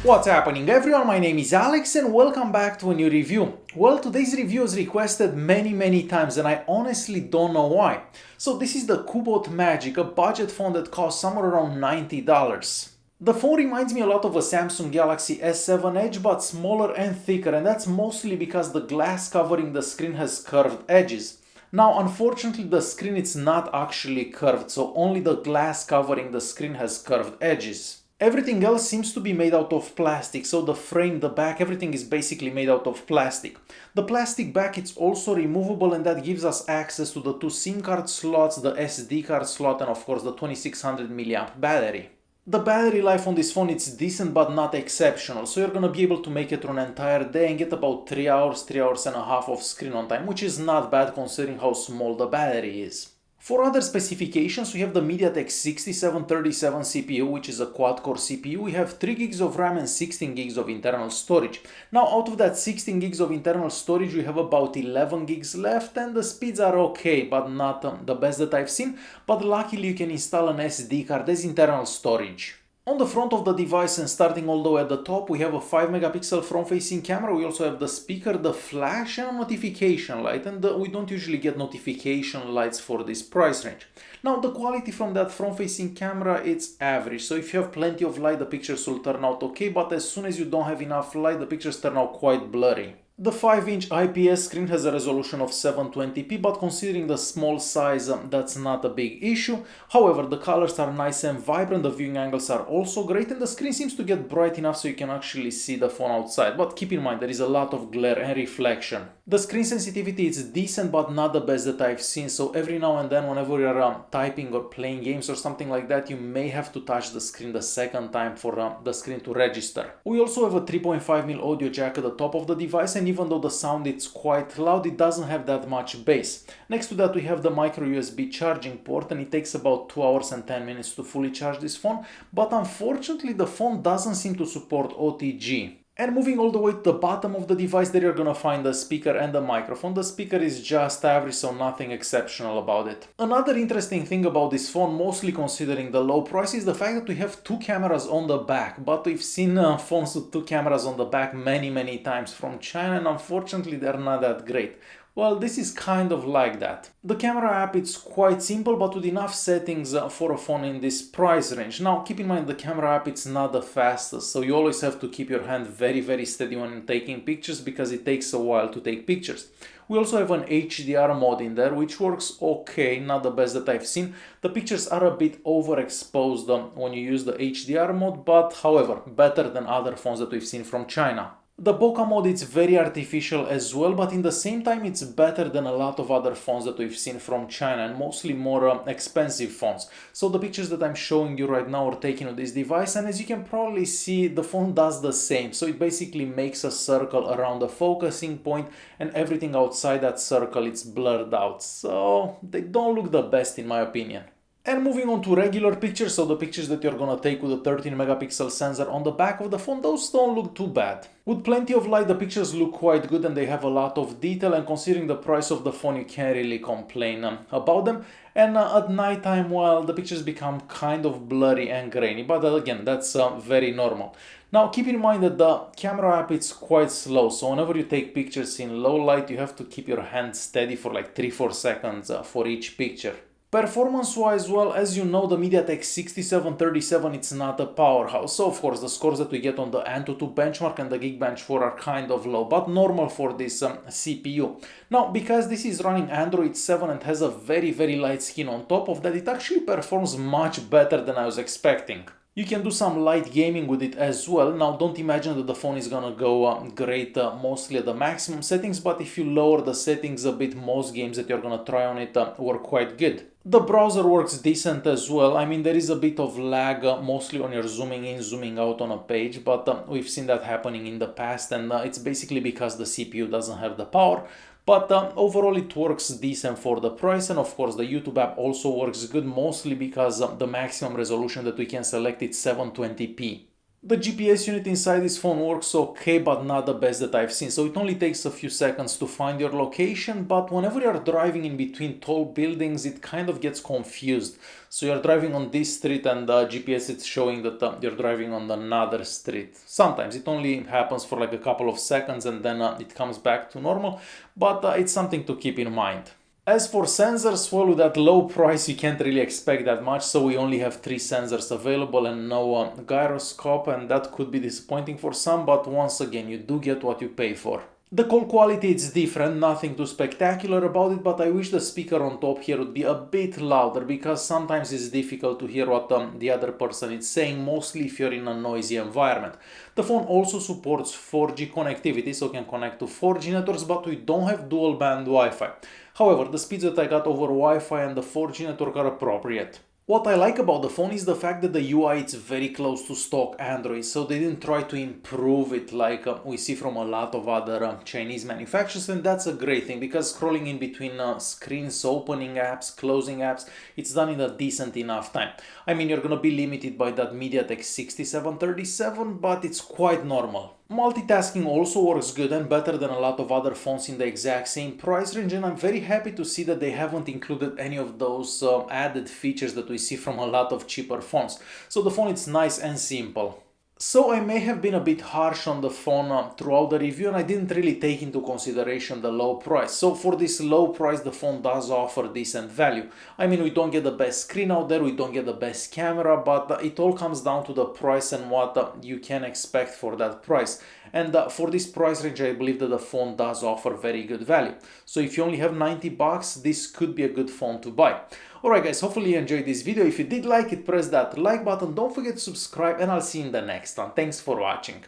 What's happening everyone, my name is Alex and welcome back to a new review. Well, today's review is requested many times and I honestly don't know why. So this is the Cubot Magic, a budget phone that costs somewhere around $90. The phone reminds me a lot of a Samsung Galaxy S7 Edge but smaller and thicker, and that's mostly because the glass covering the screen has curved edges. Now unfortunately the screen is not actually curved, so only the glass covering the screen has curved edges. Everything else seems to be made out of plastic, so the frame, the back, everything is basically made out of plastic. The plastic back is also removable and that gives us access to the two SIM card slots, the SD card slot and of course the 2600 mAh battery. The battery life on this phone is decent but not exceptional, so you're gonna be able to make it through an entire day and get about 3 hours and a half of screen on time, which is not bad considering how small the battery is. For other specifications, we have the MTK 6737 CPU, which is a quad-core CPU. We have 3 gigs of RAM and 16 gigs of internal storage. Now, out of that 16 gigs of internal storage, we have about 11 gigs left, and the speeds are okay, but not the best that I've seen. But luckily, you can install an SD card as internal storage. On the front of the device and starting all the way at the top, we have a 5 megapixel front-facing camera. We also have the speaker, the flash and a notification light, and we don't usually get notification lights for this price range. Now the quality from that front-facing camera, it's average, so if you have plenty of light the pictures will turn out okay, but as soon as you don't have enough light the pictures turn out quite blurry. The 5-inch IPS screen has a resolution of 720p, but considering the small size, that's not a big issue. However, the colors are nice and vibrant, the viewing angles are also great, and the screen seems to get bright enough so you can actually see the phone outside. But keep in mind, there is a lot of glare and reflection. The screen sensitivity is decent, but not the best that I've seen, so every now and then, whenever you're typing or playing games or something like that, you may have to touch the screen the second time for the screen to register. We also have a 3.5mm audio jack at the top of the device, and even though the sound is quite loud, it doesn't have that much bass. Next to that we have the micro USB charging port, and it takes about 2 hours and 10 minutes to fully charge this phone, but unfortunately the phone doesn't seem to support OTG. And moving all the way to the bottom of the device, there you're gonna find the speaker and the microphone. The speaker is just average, so nothing exceptional about it. Another interesting thing about this phone, mostly considering the low price, is the fact that we have 2 cameras on the back. But we've seen phones with 2 cameras on the back many times from China, and unfortunately they're not that great. Well, this is kind of like that. The camera app is quite simple but with enough settings for a phone in this price range. Now keep in mind the camera app it's not the fastest, so you always have to keep your hand very steady when taking pictures because it takes a while to take pictures. We also have an HDR mode in there which works okay, not the best that I've seen. The pictures are a bit overexposed when you use the HDR mode, but however, better than other phones that we've seen from China. The bokeh mode is very artificial as well, but in the same time it's better than a lot of other phones that we've seen from China, and mostly more expensive phones. So the pictures that I'm showing you right now are taken with this device, and as you can probably see, the phone does the same. So it basically makes a circle around the focusing point, and everything outside that circle is blurred out. So they don't look the best in my opinion. And moving on to regular pictures, so the pictures that you're gonna take with a 13 megapixel sensor on the back of the phone, those don't look too bad. With plenty of light, the pictures look quite good and they have a lot of detail, and considering the price of the phone, you can't really complain about them. And at night time, well, the pictures become kind of blurry and grainy, but again, that's very normal. Now keep in mind that the camera app is quite slow, so whenever you take pictures in low light, you have to keep your hand steady for like 3-4 seconds for each picture. Performance-wise, well, as you know, the MTK 6737 it's not a powerhouse, so of course the scores that we get on the Antutu benchmark and the Geekbench 4 are kind of low, but normal for this CPU. Now, because this is running Android 7 and has a very light skin on top of that, it actually performs much better than I was expecting. You can do some light gaming with it as well. Now don't imagine that the phone is gonna go great mostly at the maximum settings, but if you lower the settings a bit, most games that you're gonna try on it work quite good. The browser works decent as well. I mean, there is a bit of lag mostly when you're zooming in, zooming out on a page, but we've seen that happening in the past, and it's basically because the CPU doesn't have the power. But overall it works decent for the price, and of course the YouTube app also works good, mostly because the maximum resolution that we can select is 720p. The GPS unit inside this phone works okay, but not the best that I've seen. So it only takes a few seconds to find your location, but whenever you're driving in between tall buildings, it kind of gets confused. So you're driving on this street and the GPS is showing that you're driving on another street. Sometimes it only happens for like a couple of seconds and then it comes back to normal, but it's something to keep in mind. As for sensors, well, with that low price you can't really expect that much, so we only have 3 sensors available and no gyroscope, and that could be disappointing for some, but once again you do get what you pay for. The call quality is different, nothing too spectacular about it, but I wish the speaker on top here would be a bit louder because sometimes it's difficult to hear what the other person is saying, mostly if you're in a noisy environment. The phone also supports 4G connectivity, so can connect to 4G networks, but we don't have dual band Wi-Fi. However, the speeds that I got over Wi-Fi and the 4G network are appropriate. What I like about the phone is the fact that the UI is very close to stock Android, so they didn't try to improve it like we see from a lot of other Chinese manufacturers, and that's a great thing because scrolling in between screens, opening apps, closing apps, it's done in a decent enough time. I mean, you're gonna be limited by that MTK 6737, but it's quite normal. Multitasking also works good and better than a lot of other phones in the exact same price range, and I'm very happy to see that they haven't included any of those added features that we see from a lot of cheaper phones. So the phone is nice and simple. So I may have been a bit harsh on the phone throughout the review, and I didn't really take into consideration the low price. So for this low price, the phone does offer decent value. I mean, we don't get the best screen out there, we don't get the best camera, but it all comes down to the price and what you can expect for that price. And for this price range, I believe that the phone does offer very good value. So if you only have 90 bucks, this could be a good phone to buy. Alright guys, hopefully you enjoyed this video. If you did like it, press that like button. Don't forget to subscribe and I'll see you in the next one. Thanks for watching.